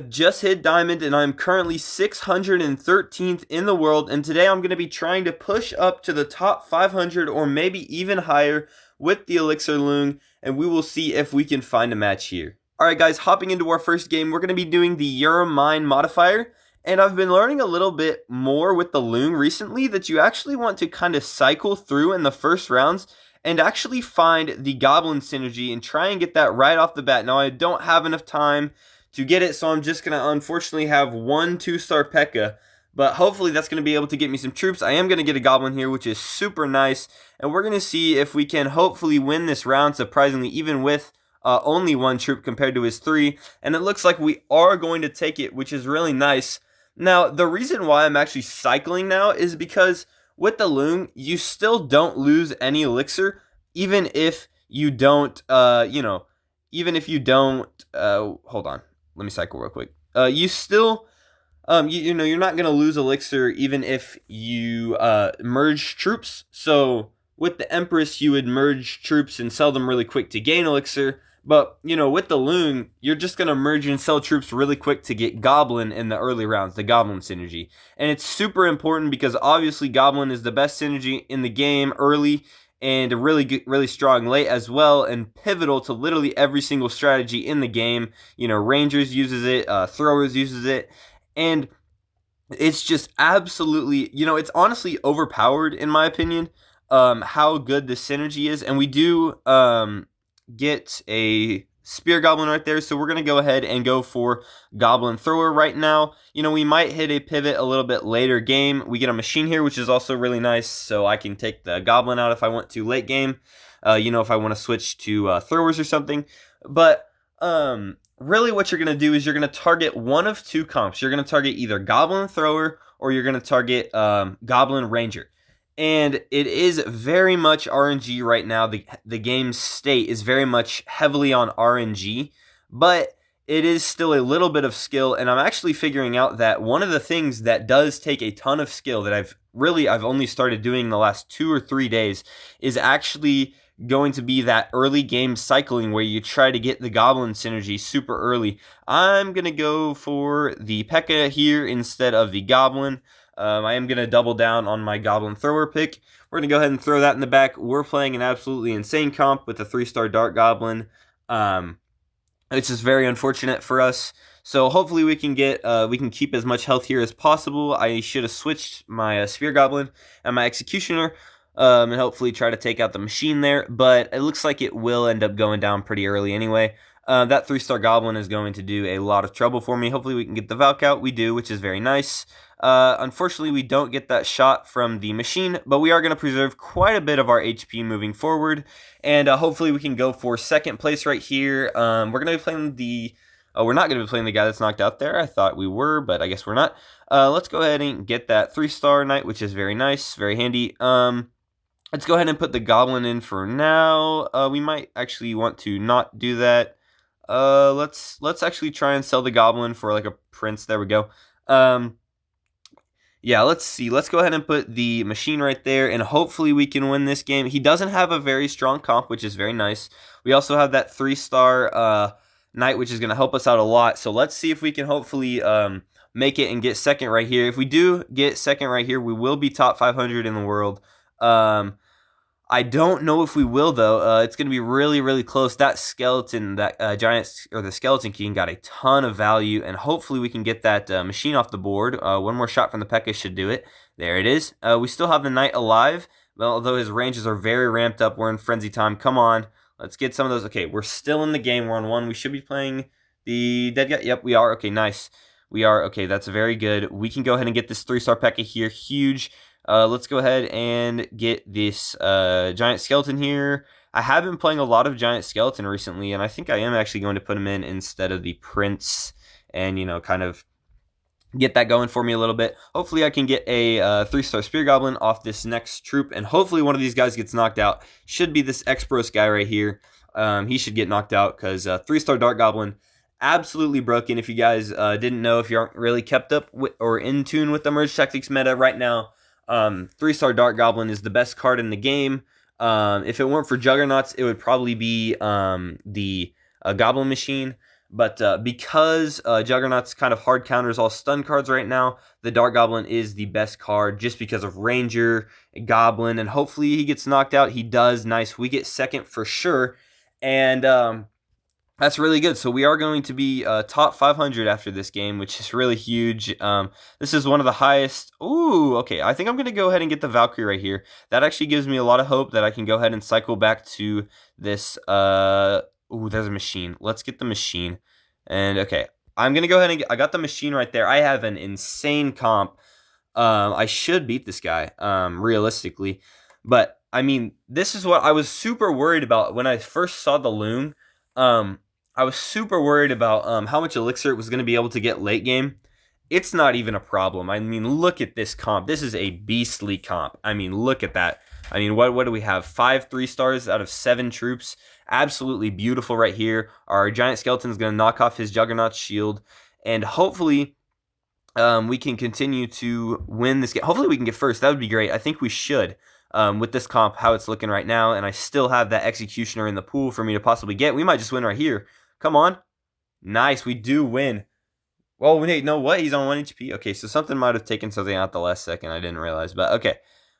have just hit Diamond and I'm currently 613th in the world, and today I'm going to be trying to push up to the top 500 or maybe even higher with the Elixir Loong, and we will see if we can find a match here. Alright guys, hopping into our first game, we're going to be doing the Euromine modifier, and I've been learning a little bit more with the Loong recently that you actually want to kind of cycle through in the first rounds and actually find the Goblin synergy and try and get that right off the bat. Now I don't have enough time to get it, so I'm just going to unfortunately have one 2-star P.E.K.K.A, but hopefully that's going to be able to get me some troops. I am going to get a Goblin here, which is super nice, and we're going to see if we can hopefully win this round, surprisingly, even with only one troop compared to his 3, and it looks like we are going to take it, which is really nice. Now, the reason why I'm actually cycling now is because with the Loong, you still don't lose any elixir, even if you don't, even if you don't, hold on. Let me cycle real quick. You still, you're not going to lose elixir even if you merge troops. So with the Empress, you would merge troops and sell them really quick to gain elixir. But, with the Loong, you're just going to merge and sell troops really quick to get Goblin in the early rounds, the Goblin synergy. And it's super important because obviously Goblin is the best synergy in the game early, and really strong late as well, and pivotal to literally every single strategy in the game. Rangers uses it, Throwers uses it, and it's just absolutely, it's honestly overpowered in my opinion, how good the synergy is. And we do get a Spear Goblin right there, so we're going to go ahead and go for Goblin Thrower right now. We might hit a pivot a little bit later game. We get a machine here, which is also really nice, so I can take the Goblin out if I want to late game, if I want to switch to Throwers or something. But really what you're going to do is you're going to target one of two comps. You're going to target either Goblin Thrower or you're going to target Goblin Ranger. And it is very much RNG right now. The game's state is very much heavily on RNG, but it is still a little bit of skill, and I'm actually figuring out that one of the things that does take a ton of skill that I've only started doing the last 2 or 3 days is actually going to be that early game cycling where you try to get the Goblin synergy super early. I'm going to go for the P.E.K.K.A here instead of the Goblin. I am going to double down on my Goblin Thrower pick. We're going to go ahead and throw that in the back. We're playing an absolutely insane comp with a 3-star Dark Goblin. It's just very unfortunate for us. So hopefully we can keep as much health here as possible. I should have switched my Spear Goblin and my Executioner, and hopefully try to take out the machine there. But it looks like it will end up going down pretty early anyway. That 3-star Goblin is going to do a lot of trouble for me. Hopefully we can get the Valk out. We do, which is very nice. Unfortunately, we don't get that shot from the machine, but we are going to preserve quite a bit of our HP moving forward, and hopefully we can go for second place right here. We're going to be playing we're not going to be playing the guy that's knocked out there. I thought we were, but I guess we're not. Let's go ahead and get that 3-star Knight, which is very nice, very handy. Let's go ahead and put the Goblin in for now. We might actually want to not do that. Let's actually try and sell the Goblin for like a Prince. There we go. Yeah, let's see. Let's go ahead and put the machine right there, and hopefully we can win this game. He doesn't have a very strong comp, which is very nice. We also have that 3-star Knight, which is going to help us out a lot. So let's see if we can hopefully make it and get second right here. If we do get second right here, we will be top 500 in the world. I don't know if we will, though. It's going to be really, really close. That skeleton, that the Skeleton King got a ton of value, and hopefully we can get that machine off the board. One more shot from the P.E.K.K.A should do it. There it is. We still have the Knight alive, although his ranges are very ramped up. We're in frenzy time. Come on. Let's get some of those. Okay, we're still in the game. We're on 1. We should be playing the dead guy. Yep, we are. Okay, nice. We are. Okay, that's very good. We can go ahead and get this 3-star P.E.K.K.A here. Huge. Let's go ahead and get this Giant Skeleton here. I have been playing a lot of Giant Skeleton recently, and I think I am actually going to put him in instead of the Prince, and, kind of get that going for me a little bit. Hopefully I can get a 3-star Spear Goblin off this next troop, and hopefully one of these guys gets knocked out. Should be this Expros guy right here. He should get knocked out because 3-star Dark Goblin, absolutely broken. If you guys didn't know, if you aren't really kept up with, or in tune with the Merge Tactics meta right now, 3-star Dark Goblin is the best card in the game. If it weren't for Juggernauts, it would probably be the Goblin Machine. But because Juggernaut's kind of hard counters all stun cards right now, the Dart Goblin is the best card just because of Ranger, Goblin, and hopefully he gets knocked out. He does. Nice. We get second for sure. And that's really good. So we are going to be top 500 after this game, which is really huge. This is one of the highest. Ooh, okay. I think I'm going to go ahead and get the Valkyrie right here. That actually gives me a lot of hope that I can go ahead and cycle back to this. Ooh, there's a machine. Let's get the machine. And okay, I'm going to go ahead and I got the machine right there. I have an insane comp. I should beat this guy, realistically. But, I mean, this is what I was super worried about when I first saw the Loon. I was super worried about how much elixir it was going to be able to get late game. It's not even a problem. I mean, look at this comp. This is a beastly comp. I mean, look at that. I mean, what do we have? 5 3-stars out of 7 troops. Absolutely beautiful right here. Our giant skeleton is going to knock off his Juggernaut's shield. And hopefully we can continue to win this game. Hopefully we can get first. That would be great. I think we should. With this comp, how it's looking right now. And I still have that Executioner in the pool for me to possibly get. We might just win right here. Come on. Nice. We do win. Oh, wait, no, what? He's on 1 HP. Okay, so something might have taken something out the last second. I didn't realize, but okay.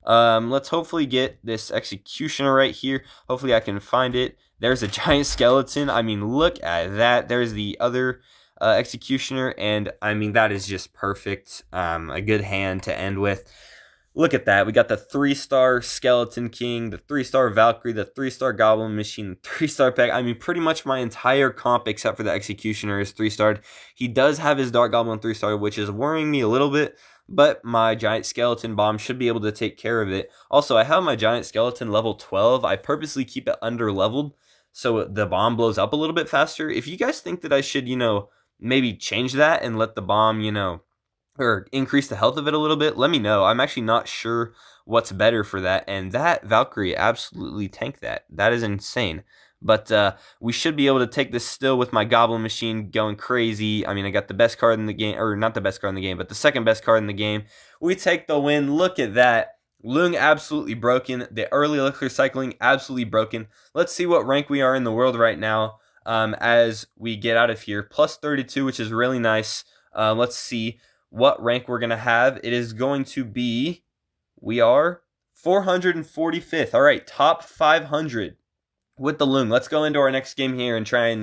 Let's hopefully get this Executioner right here. Hopefully I can find it. There's a giant skeleton. I mean, look at that. There's the other Executioner, and I mean, that is just perfect. A good hand to end with. Look at that. We got the 3-star Skeleton King, the 3-star Valkyrie, the 3-star Goblin Machine, the 3-star Pack. I mean, pretty much my entire comp except for the Executioner is 3-starred. He does have his Dart Goblin 3-star, which is worrying me a little bit, but my Giant Skeleton Bomb should be able to take care of it. Also, I have my Giant Skeleton level 12. I purposely keep it under-leveled so the bomb blows up a little bit faster. If you guys think that I should, maybe change that and let the bomb, or increase the health of it a little bit, let me know. I'm actually not sure what's better for that, and that Valkyrie absolutely tanked that. That is insane. But we should be able to take this still with my Goblin Machine going crazy. I mean, I got the best card in the game, or not the best card in the game, but the second best card in the game. We take the win. Look at that. Lung absolutely broken. The early elixir cycling absolutely broken. Let's see what rank we are in the world right now as we get out of here. Plus 32, which is really nice. Let's see what rank we're going to have. It is going to be, we are 445th. All right, top 500 with the Loon. Let's go into our next game here and try and,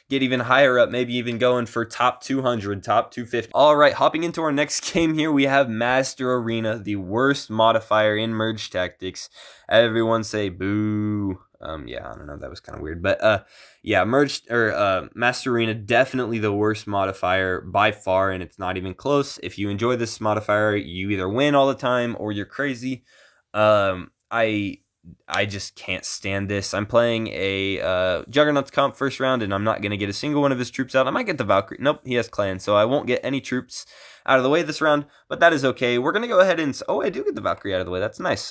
get even higher up, maybe even going for top 200, top 250. All right, hopping into our next game here, we have Master Arena, the worst modifier in Merge Tactics. Everyone say boo. Yeah, I don't know, that was kind of weird, but yeah, Master Arena, definitely the worst modifier by far, and it's not even close. If you enjoy this modifier, you either win all the time or you're crazy. I just can't stand this. I'm playing a Juggernaut's comp first round, and I'm not going to get a single one of his troops out. I might get the Valkyrie. Nope, he has clan, so I won't get any troops out of the way this round, but that is okay. We're going to go ahead and... Oh, I do get the Valkyrie out of the way. That's nice.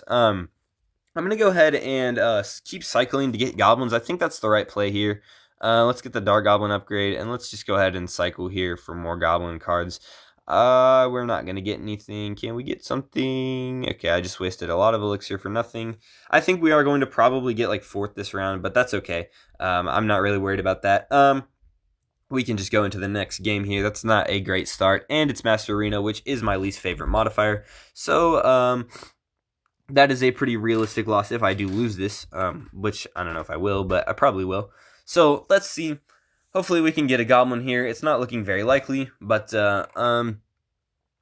I'm going to go ahead and keep cycling to get goblins. I think that's the right play here. Let's get the Dart Goblin upgrade, and let's just go ahead and cycle here for more goblin cards. We're not going to get anything. Can we get something? Okay, I just wasted a lot of elixir for nothing. I think we are going to probably get like 4th this round, but that's okay. I'm not really worried about that. We can just go into the next game here. That's not a great start, and it's Master Arena, which is my least favorite modifier. So, that is a pretty realistic loss if I do lose this, which I don't know if I will, but I probably will. So let's see. Hopefully we can get a goblin here. It's not looking very likely, but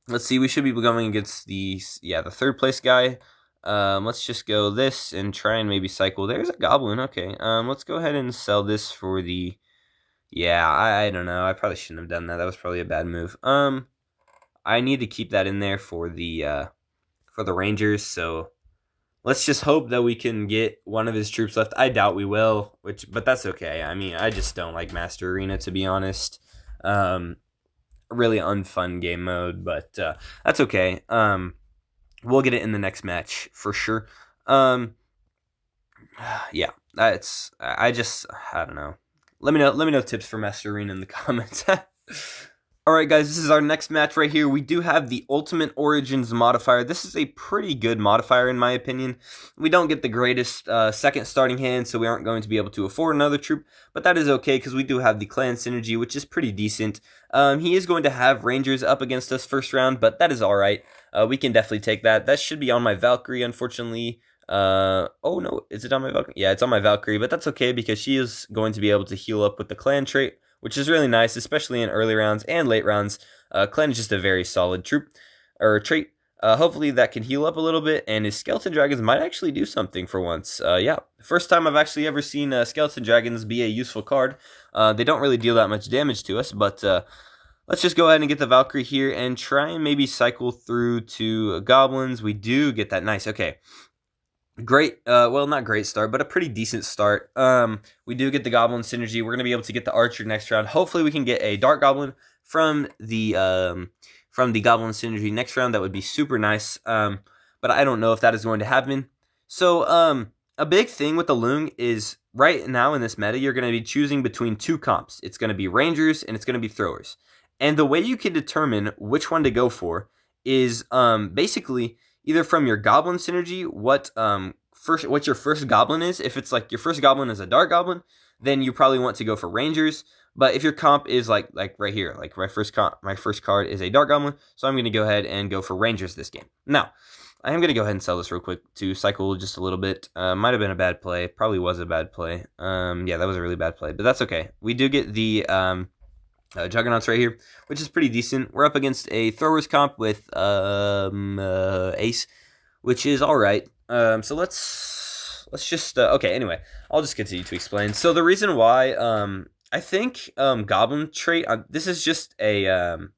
let's see. We should be going against the 3rd place guy. Let's just go this and try and maybe cycle. There's a goblin. Okay. Let's go ahead and sell this for the... Yeah, I don't know. I probably shouldn't have done that. That was probably a bad move. I need to keep that in there for the Rangers, so... Let's just hope that we can get one of his troops left. I doubt we will, but that's okay. I mean, I just don't like Master Arena, to be honest. Really unfun game mode, but that's okay. We'll get it in the next match for sure. Yeah, I don't know. Let me know tips for Master Arena in the comments. Alright guys, this is our next match right here. We do have the Ultimate Origins modifier. This is a pretty good modifier in my opinion. We don't get the greatest second starting hand, so we aren't going to be able to afford another troop, but that is okay because we do have the clan synergy, which is pretty decent. He is going to have Rangers up against us first round, but that is alright. We can definitely take that. That should be on my Valkyrie, unfortunately. Oh no, is it on my Valkyrie? Yeah, it's on my Valkyrie, but that's okay because she is going to be able to heal up with the clan trait, which is really nice, especially in early rounds and late rounds. Clan is just a very solid troop, or trait. Hopefully that can heal up a little bit, and his Skeleton Dragons might actually do something for once. Yeah, first time I've actually ever seen Skeleton Dragons be a useful card. They don't really deal that much damage to us, but let's just go ahead and get the Valkyrie here and try and maybe cycle through to Goblins. We do get that nice, okay. Great, well, not great start, but a pretty decent start. We do get the Goblin synergy. We're going to be able to get the Archer next round. Hopefully we can get a Dark Goblin from the Goblin synergy next round. That would be super nice, but I don't know if that is going to happen. So, a big thing with the Lung is right now in this meta, you're going to be choosing between two comps. It's going to be Rangers and it's going to be Throwers. And the way you can determine which one to go for is basically either from your Goblin synergy, what your first Goblin is. If it's like your first Goblin is a Dark Goblin, then you probably want to go for Rangers. But if your comp is like right here, like my first card is a Dark Goblin, so I'm going to go ahead and go for Rangers this game. Now, I am going to go ahead and sell this real quick to cycle just a little bit. Might have been a bad play. Probably was a bad play. Yeah, that was a really bad play, but that's okay. We do get the Juggernauts right here, which is pretty decent. We're up against a Throwers comp with Ace, which is alright. So let's just okay. Anyway, I'll just continue to explain. So the reason why I think Goblin trait. This is just a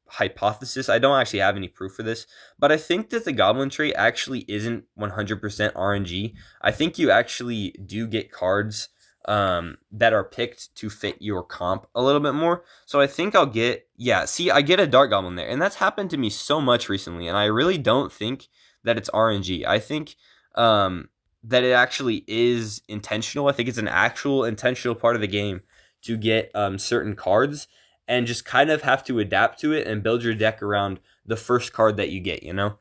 hypothesis. I don't actually have any proof for this, but I think that the Goblin trait actually isn't 100% RNG. I think you actually do get cards that are picked to fit your comp a little bit more. So I think I'll get, yeah, see, I get a Dark Goblin there, and that's happened to me so much recently, and I really don't think that it's RNG. I think that it actually is intentional. I think it's an actual intentional part of the game to get certain cards and just kind of have to adapt to it and build your deck around the first card that you get, you know?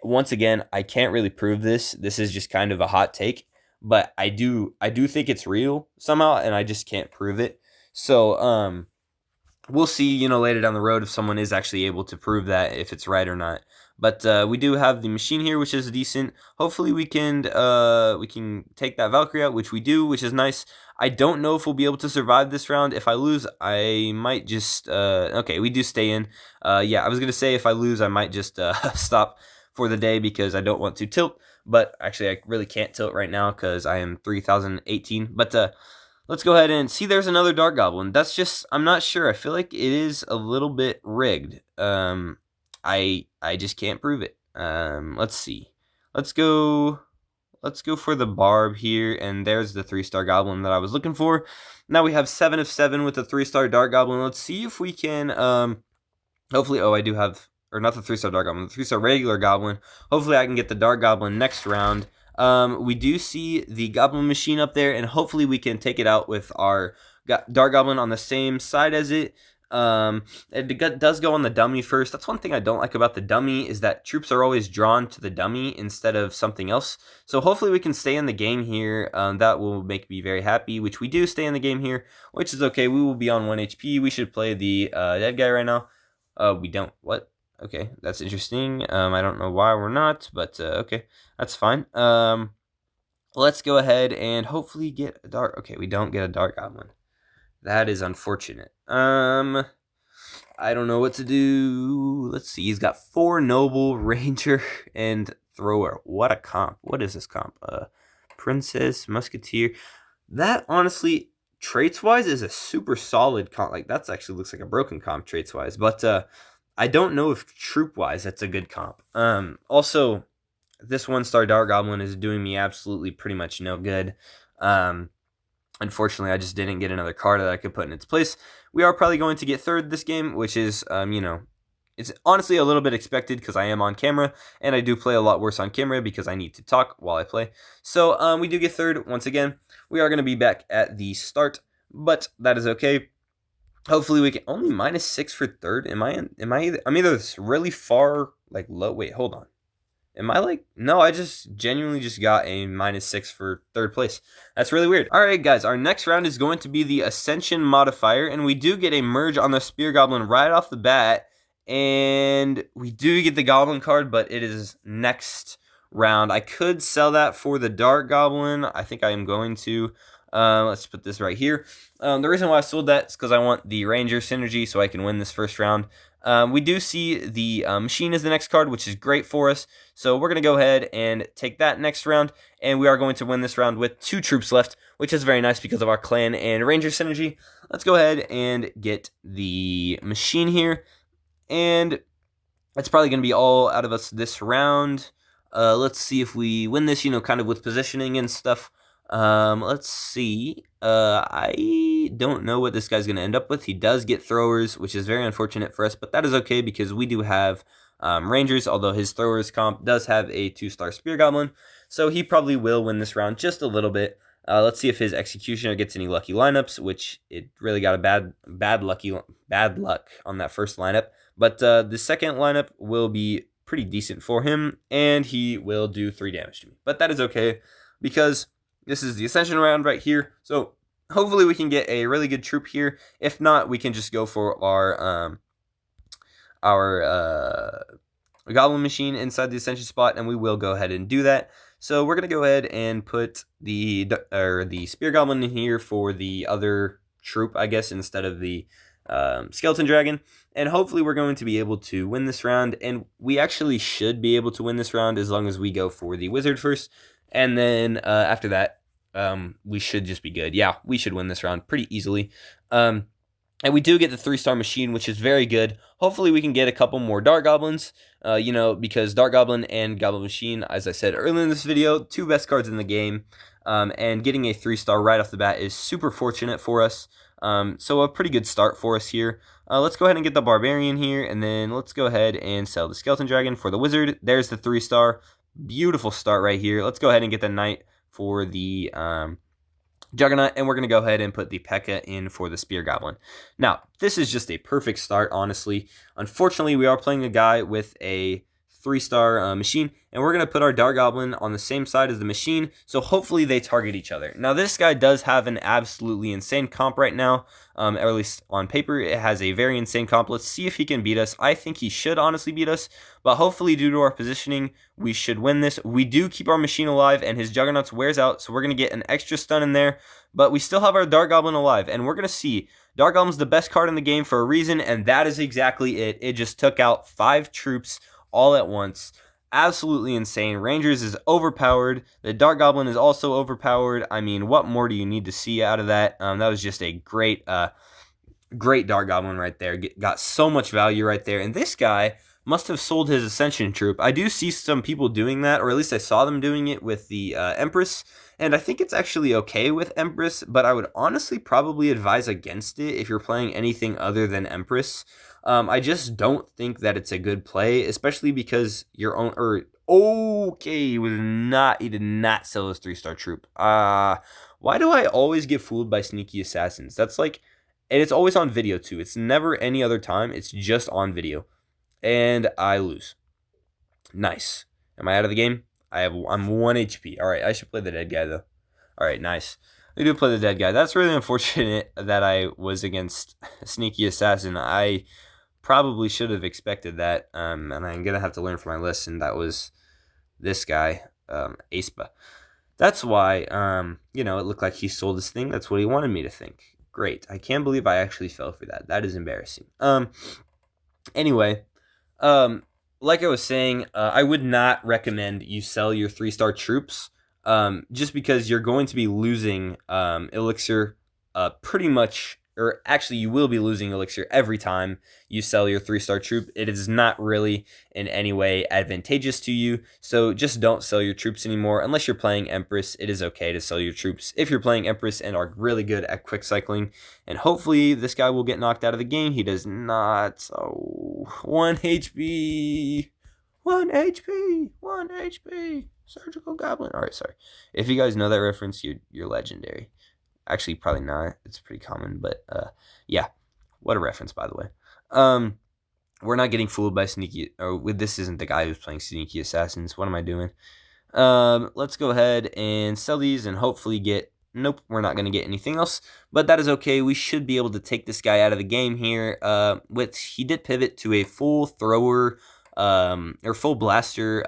Once again, I can't really prove this. This is just kind of a hot take, but I do think it's real somehow, and I just can't prove it. So we'll see, you know, later down the road if someone is actually able to prove that, if it's right or not. But we do have the machine here, which is decent. Hopefully we can take that Valkyrie out, which we do, which is nice. I don't know if we'll be able to survive this round. If I lose, I might just okay, we do stay in. Yeah, I was gonna say if I lose, I might just stop for the day because I don't want to tilt. But actually, I really can't tilt right now because I am 3018. But let's go ahead and see. There's another Dark Goblin. That's just, I'm not sure. I feel like it is a little bit rigged. I just can't prove it. Let's see. Let's go for the Barb here, and there's the 3-star Goblin that I was looking for. Now we have 7 of 7 with the 3-star Dark Goblin. Let's see if we can hopefully, oh, I do have, or not the 3-star Dark Goblin, the 3-star regular Goblin. Hopefully I can get the Dark Goblin next round. We do see the Goblin machine up there, and hopefully we can take it out with our Dark Goblin on the same side as it. It does go on the dummy first. That's one thing I don't like about the dummy, is that troops are always drawn to the dummy instead of something else. So hopefully we can stay in the game here. That will make me very happy, which we do stay in the game here, which is okay. We will be on 1 HP. We should play the dead guy right now. We don't. What? Okay, that's interesting. I don't know why we're not, but okay, that's fine. Let's go ahead and hopefully get a dark. Okay, we don't get a Dark Goblin. That is unfortunate. I don't know what to do. Let's see. He's got 4 Noble, Ranger, and Thrower. What a comp. What is this comp? Princess, Musketeer. That, honestly, traits-wise, is a super solid comp. Like, that actually looks like a broken comp traits-wise. But I don't know if troop-wise that's a good comp. Also, this 1-star Dark Goblin is doing me absolutely pretty much no good. Unfortunately, I just didn't get another card that I could put in its place. We are probably going to get third this game, which is, you know, it's honestly a little bit expected because I am on camera, and I do play a lot worse on camera because I need to talk while I play. So, we do get third once again. We are going to be back at the start, but that is okay. Hopefully we can only -6 for third. I'm either really far like low. Wait, hold on. Am I like, no, I just genuinely just got a -6 for third place. That's really weird. All right, guys, our next round is going to be the Ascension modifier, and we do get a merge on the Spear Goblin right off the bat, and we do get the Goblin card, but it is next round. I could sell that for the Dark Goblin. I think I am going to. Let's put this right here. The reason why I sold that is because I want the Ranger synergy so I can win this first round. We do see the Machine as the next card, which is great for us. So we're going to go ahead and take that next round, and we are going to win this round with 2 troops left, which is very nice because of our Clan and Ranger synergy. Let's go ahead and get the Machine here, and that's probably going to be all out of us this round. Let's see if we win this, kind of with positioning and stuff. Let's see. I don't know what this guy's going to end up with. He does get throwers, which is very unfortunate for us, but that is okay because we do have Rangers, although his throwers comp does have a 2-star Spear Goblin, so he probably will win this round just a little bit. Let's see if his Executioner gets any lucky lineups, which it really got a bad luck on that first lineup, but the second lineup will be pretty decent for him, and he will do 3 damage to me, but that is okay because this is the Ascension round right here, so hopefully we can get a really good troop here. If not, we can just go for our Goblin Machine inside the Ascension spot, and we will go ahead and do that. So we're going to go ahead and put the Spear Goblin in here for the other troop, I guess, instead of the Skeleton Dragon. And hopefully we're going to be able to win this round, and we actually should be able to win this round as long as we go for the Wizard first. And then after that, we should just be good. Yeah, we should win this round pretty easily. And we do get the 3-star Machine, which is very good. Hopefully we can get a couple more Dark Goblins, because Dark Goblin and Goblin Machine, as I said earlier in this video, 2 best cards in the game. And getting a 3-star right off the bat is super fortunate for us. So a pretty good start for us here. Let's go ahead and get the Barbarian here, and then let's go ahead and sell the Skeleton Dragon for the Wizard. There's the 3-star. Beautiful start right here. Let's go ahead and get the Knight for the Juggernaut, and we're going to go ahead and put the P.E.K.K.A. in for the Spear Goblin. Now, this is just a perfect start, honestly. Unfortunately, we are playing a guy with a 3-star Machine, and we're going to put our Dark Goblin on the same side as the Machine, so hopefully they target each other. Now, this guy does have an absolutely insane comp right now, or at least on paper, it has a very insane comp. Let's see if he can beat us. I think he should honestly beat us, but hopefully due to our positioning, we should win this. We do keep our Machine alive, and his Juggernauts wears out, so we're going to get an extra stun in there, but we still have our Dark Goblin alive, and we're going to see Dark Goblin's the best card in the game for a reason, and that is exactly it. It just took out 5 troops all at once. Absolutely insane. Rangers is overpowered. The Dark Goblin is also overpowered. I mean, what more do you need to see out of that? That was just a great Dark Goblin right there. Got so much value right there. And this guy must have sold his Ascension troop. I do see some people doing that, or at least I saw them doing it with the Empress. And I think it's actually okay with Empress, but I would honestly probably advise against it if you're playing anything other than Empress. I just don't think that it's a good play, especially because your own, he did not sell his 3-star troop. Why do I always get fooled by sneaky assassins? That's like, and it's always on video too. It's never any other time. It's just on video. And I lose. Nice. Am I out of the game? I'm 1 HP. All right, I should play the dead guy though. All right, nice. I do play the dead guy. That's really unfortunate that I was against a sneaky assassin. I probably should have expected that, and I'm gonna have to learn from my lesson. That was this guy, Aespa. That's why, it looked like he sold this thing. That's what he wanted me to think. Great. I can't believe I actually fell for that. That is embarrassing. Anyway, like I was saying, I would not recommend you sell your 3-star troops, just because you're going to be losing elixir pretty much, or actually you will be losing elixir every time you sell your 3-star troop. It is not really in any way advantageous to you, so just don't sell your troops anymore. Unless you're playing Empress, it is okay to sell your troops if you're playing Empress and are really good at quick cycling. And hopefully this guy will get knocked out of the game. He does not. So 1 HP. 1 HP. 1 HP. Surgical Goblin. Alright, sorry. If you guys know that reference, you're legendary. Actually, probably not. It's pretty common, but yeah. What a reference, by the way. We're not getting fooled by sneaky. This isn't the guy who's playing Sneaky Assassins. What am I doing? Let's go ahead and sell these and hopefully get. Nope, we're not going to get anything else, but that is okay. We should be able to take this guy out of the game here. He did pivot to a full thrower, or full blaster,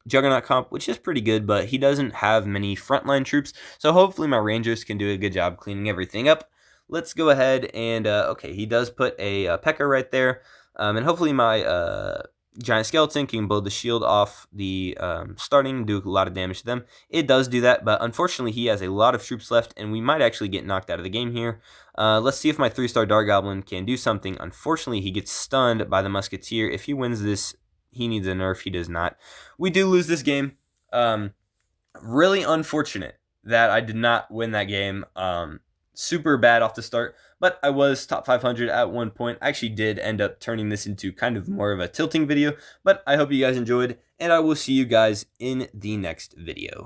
Juggernaut comp, which is pretty good, but he doesn't have many frontline troops, so hopefully my Rangers can do a good job cleaning everything up. Let's go ahead and, okay, he does put a P.E.K.K.A right there, and hopefully my Giant Skeleton can blow the shield off the starting and do a lot of damage to them. It does do that, but unfortunately he has a lot of troops left, and we might actually get knocked out of the game here. Let's see if my 3-star Dart Goblin can do something. Unfortunately, he gets stunned by the Musketeer. If he wins this, he needs a nerf. He does not. We do lose this game. Really unfortunate that I did not win that game. Super bad off the start, but I was top 500 at one point. I actually did end up turning this into kind of more of a tilting video, but I hope you guys enjoyed, and I will see you guys in the next video.